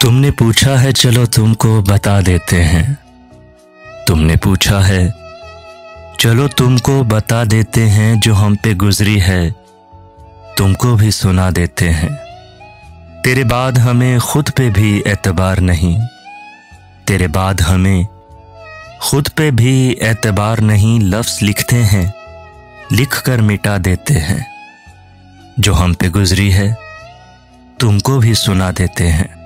तुमने पूछा है चलो तुमको बता देते हैं। तुमने पूछा है चलो तुमको बता देते हैं, जो हम पे गुजरी है तुमको भी सुना देते हैं। तेरे बाद हमें खुद पे भी एतबार नहीं, तेरे बाद हमें खुद पे भी एतबार नहीं। लफ्ज़ लिखते हैं लिख कर मिटा देते हैं, जो हम पे गुजरी है तुमको भी सुना देते हैं।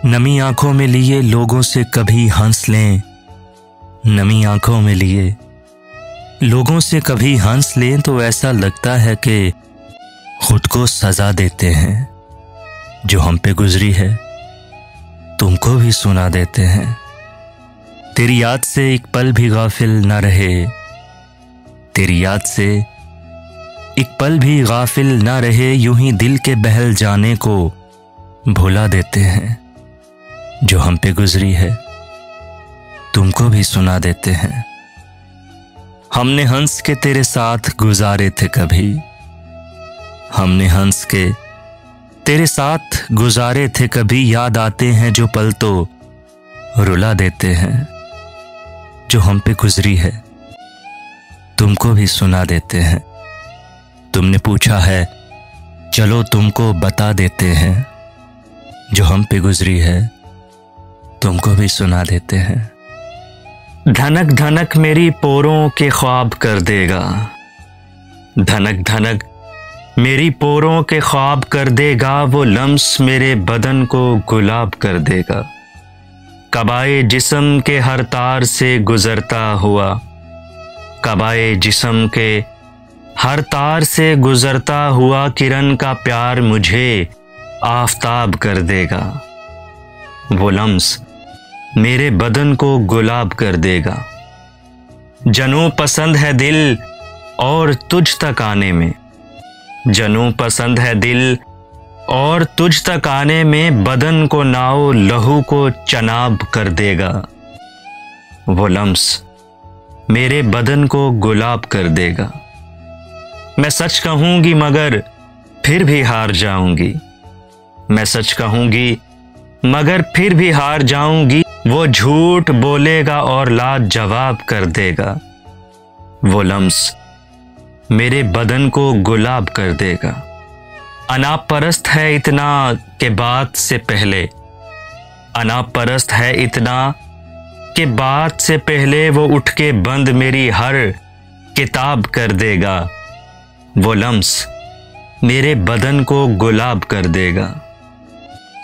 नमी आंखों में लिए लोगों से कभी हंस लें, नमी आंखों में लिए लोगों से कभी हंस लें तो ऐसा लगता है कि खुद को सजा देते हैं। जो हम पे गुजरी है तुमको भी सुना देते हैं। तेरी याद से एक पल भी गाफिल न रहे, तेरी याद से एक पल भी गाफिल न रहे, यूं ही दिल के बहल जाने को भुला देते हैं। जो हम पे गुजरी है तुमको भी सुना देते हैं। हमने हंस के तेरे साथ गुजारे थे कभी, हमने हंस के तेरे साथ गुजारे थे कभी, याद आते हैं जो पल तो रुला देते हैं। जो हम पे गुजरी है तुमको भी सुना देते हैं। तुमने पूछा है चलो तुमको बता देते हैं, जो हम पे गुजरी है तुमको भी सुना देते हैं। धनक धनक मेरी पोरों के ख्वाब कर देगा, धनक धनक मेरी पोरों के ख्वाब कर देगा, वो लम्स मेरे बदन को गुलाब कर देगा। कबाए जिस्म के हर तार से गुजरता हुआ, कबाए जिस्म के हर तार से गुजरता हुआ, किरण का प्यार मुझे आफताब कर देगा। वो लम्स मेरे बदन को गुलाब कर देगा। जनों पसंद है दिल और तुझ तक आने में, जनों पसंद है दिल और तुझ तक आने में, बदन को नाव लहू को चनाब कर देगा। वो लम्स मेरे बदन को गुलाब कर देगा। मैं सच कहूंगी मगर फिर भी हार जाऊंगी, मैं सच कहूंगी मगर फिर भी हार जाऊंगी, वो झूठ बोलेगा और लाजवाब कर देगा। वो लम्स मेरे बदन को गुलाब कर देगा। अनाप परस्त है इतना के बात से पहले, अनाप परस्त है इतना के बात से पहले, वो उठ के बंद मेरी हर किताब कर देगा। वो लम्स मेरे बदन को गुलाब कर देगा।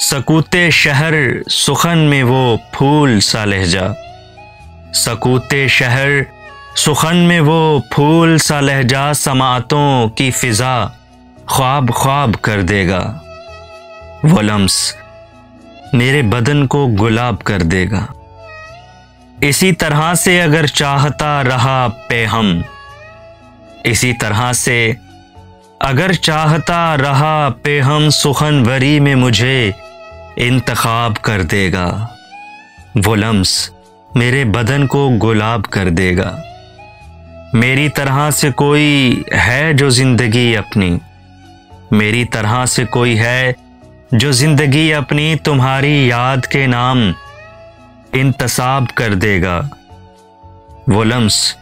सकूते शहर सुखन में वो फूल सा लहजा, सकूते शहर सुखन में वो फूल सा लहजा, समातों की फिजा ख्वाब ख्वाब कर देगा। वो लम्स मेरे बदन को गुलाब कर देगा। इसी तरह से अगर चाहता रहा पे हम, इसी तरह से अगर चाहता रहा पे हम, सुखनवरी में मुझे इंतखाब कर देगा। वो लम्स मेरे बदन को गुलाब कर देगा। मेरी तरह से कोई है जो जिंदगी अपनी, मेरी तरह से कोई है जो जिंदगी अपनी, तुम्हारी याद के नाम इंतसाब कर देगा। वो लम्स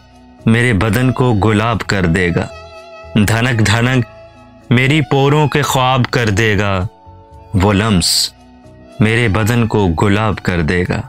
मेरे बदन को गुलाब कर देगा। धनक धनक मेरी पोरों के ख्वाब कर देगा, वो लम्स मेरे बदन को गुलाब कर देगा।